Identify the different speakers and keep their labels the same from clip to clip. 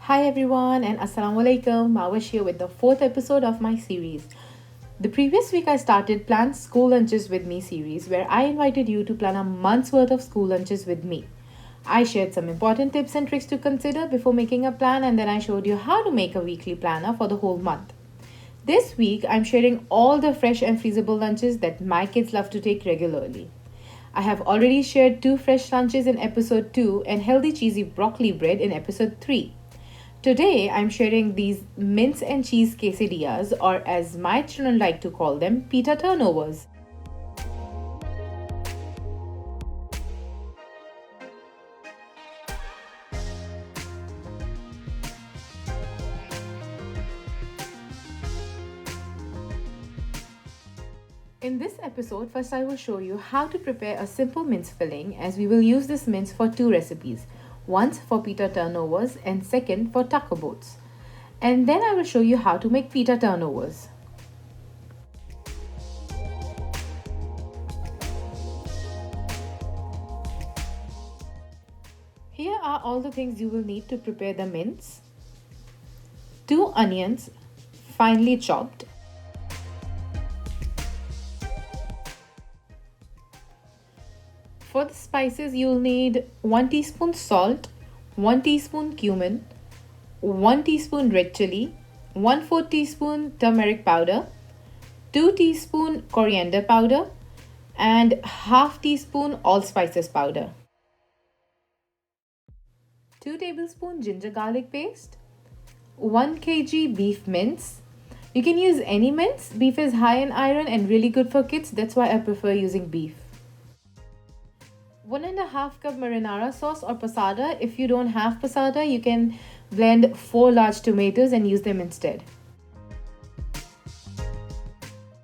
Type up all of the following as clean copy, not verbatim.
Speaker 1: Hi everyone and Assalamu alaikum. Mawish here with the fourth episode of my series. The previous week I started Plan School Lunches with Me series where I invited you to plan a month's worth of school lunches with me. I shared some important tips and tricks to consider before making a plan and then I showed you how to make a weekly planner for the whole month. This week I'm sharing all the fresh and freezable lunches that my kids love to take regularly. I have already shared two fresh lunches in episode 2 and healthy cheesy broccoli bread in episode 3. Today, I'm sharing these mince and cheese quesadillas, or as my children like to call them, Pita Turnovers. In this episode, first I will show you how to prepare a simple mince filling as we will use this mince for two recipes. Once for pita turnovers and second for taco boats. And then I will show you how to make pita turnovers. Here are all the things you will need to prepare the mince. 2 onions, finely chopped. For the spices, you'll need 1 teaspoon salt, 1 teaspoon cumin, 1 teaspoon red chili, 1/4 teaspoon turmeric powder, 2 teaspoon coriander powder, and half teaspoon allspices powder. 2 tablespoon ginger garlic paste, 1 kg beef mince. You can use any mince. Beef is high in iron and really good for kids. That's why I prefer using beef. 1.5 cup marinara sauce or passata. If you don't have passata, you can blend 4 large tomatoes and use them instead.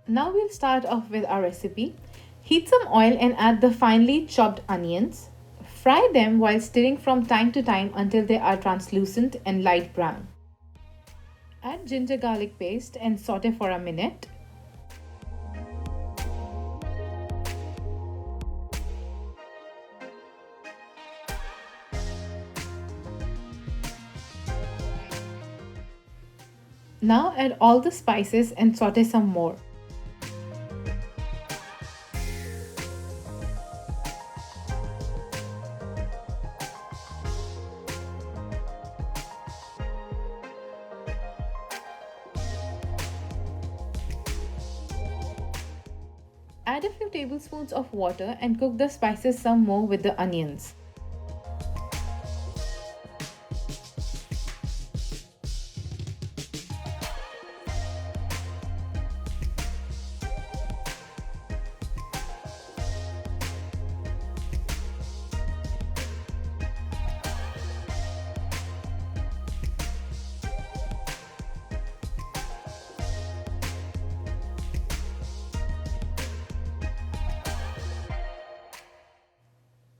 Speaker 1: Now we'll start off with our recipe. Heat some oil and add the finely chopped onions. Fry them while stirring from time to time until they are translucent and light brown. Add ginger garlic paste and saute for a minute. Now add all the spices and saute some more. Add a few tablespoons of water and cook the spices some more with the onions.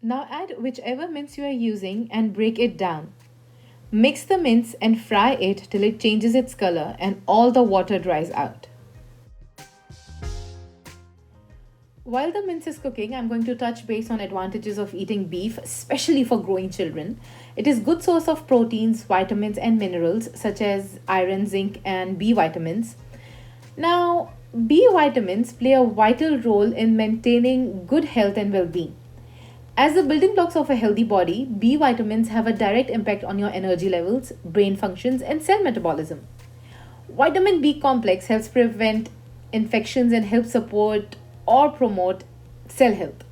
Speaker 1: Now add whichever mince you are using and break it down. Mix the mince and fry it till it changes its color and all the water dries out. While the mince is cooking, I'm going to touch base on advantages of eating beef, especially for growing children. It is a good source of proteins, vitamins and minerals such as iron, zinc and B vitamins. Now, B vitamins play a vital role in maintaining good health and well-being. As the building blocks of a healthy body, B vitamins have a direct impact on your energy levels, brain functions, and cell metabolism. Vitamin B complex helps prevent infections and helps support or promote cell health.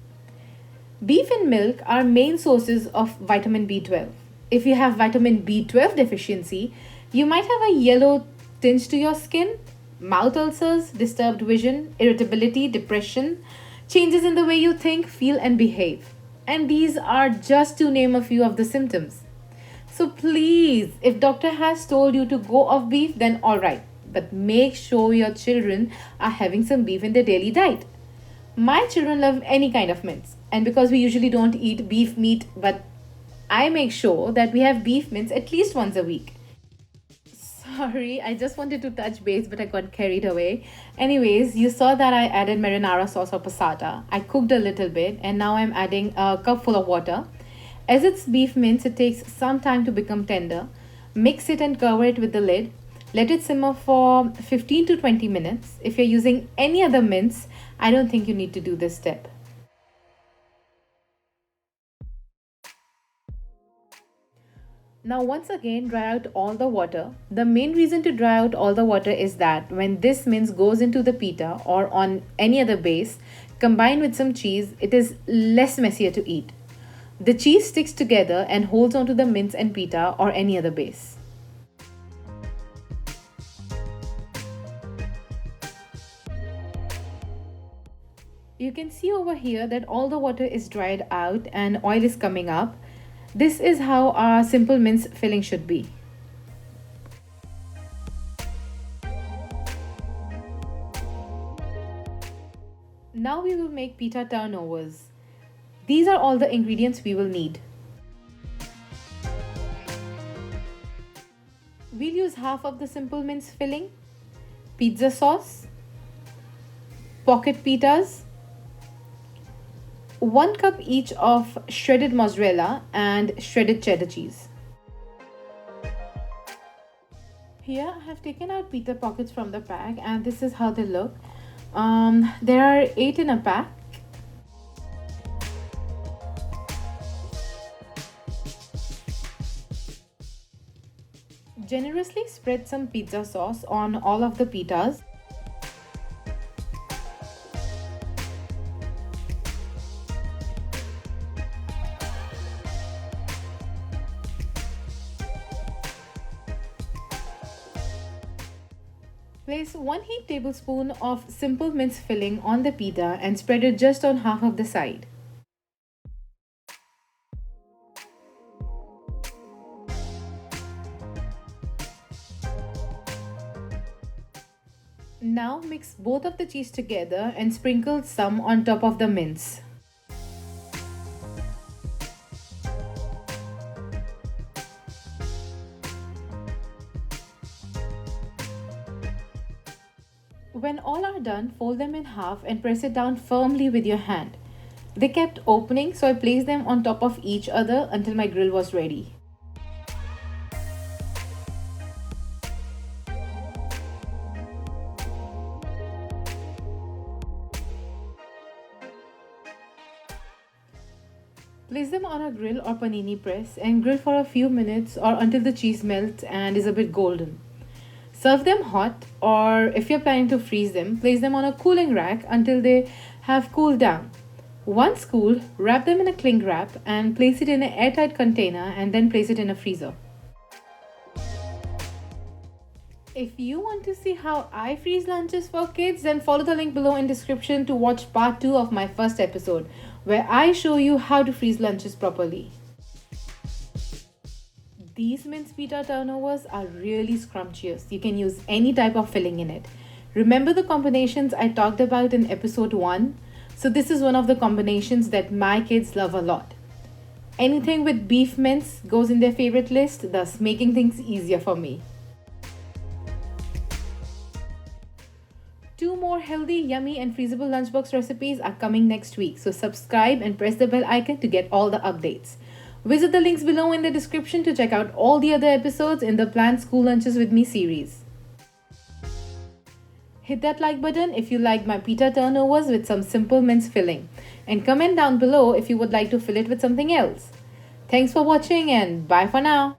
Speaker 1: Beef and milk are main sources of vitamin B12. If you have vitamin B12 deficiency, you might have a yellow tinge to your skin, mouth ulcers, disturbed vision, irritability, depression, changes in the way you think, feel, and behave. And these are just to name a few of the symptoms. So please, if doctor has told you to go off beef, then alright. But make sure your children are having some beef in their daily diet. My children love any kind of mince. And because we usually don't eat beef meat, but I make sure that we have beef mince at least once a week. Sorry, I just wanted to touch base, but I got carried away. Anyways, you saw that I added marinara sauce or passata. I cooked a little bit and now I'm adding a cup full of water. As it's beef mince, it takes some time to become tender. Mix it and cover it with the lid. Let it simmer for 15 to 20 minutes. If you're using any other mince, I don't think you need to do this step. Now once again dry out all the water. The main reason to dry out all the water is that when this mince goes into the pita or on any other base, combined with some cheese, it is less messier to eat. The cheese sticks together and holds onto the mince and pita or any other base. You can see over here that all the water is dried out and oil is coming up. This is how our simple mince filling should be. Now we will make pita turnovers. These are all the ingredients we will need. We'll use half of the simple mince filling, pizza sauce, pocket pitas, 1 cup each of shredded mozzarella and shredded cheddar cheese. Here I have taken out pita pockets from the pack and this is how they look. There are 8 in a pack. Generously spread some pizza sauce on all of the pitas. Place 1 heaped tablespoon of simple mince filling on the pita and spread it just on half of the side. Now mix both of the cheese together and sprinkle some on top of the mince. When all are done, fold them in half and press it down firmly with your hand. They kept opening, so I placed them on top of each other until my grill was ready. Place them on a grill or panini press and grill for a few minutes or until the cheese melts and is a bit golden. Serve them hot, or if you're planning to freeze them, place them on a cooling rack until they have cooled down. Once cool, wrap them in a cling wrap and place it in an airtight container and then place it in a freezer. If you want to see how I freeze lunches for kids, then follow the link below in description to watch part 2 of my first episode, where I show you how to freeze lunches properly. These mince pita turnovers are really scrumptious. You can use any type of filling in it. Remember the combinations I talked about in episode 1? So this is one of the combinations that my kids love a lot. Anything with beef mince goes in their favorite list, thus making things easier for me. 2 more healthy, yummy and freezable lunchbox recipes are coming next week. So subscribe and press the bell icon to get all the updates. Visit the links below in the description to check out all the other episodes in the Planned School Lunches with Me series. Hit that like button if you liked my pita turnovers with some simple mince filling, and comment down below if you would like to fill it with something else. Thanks for watching and bye for now.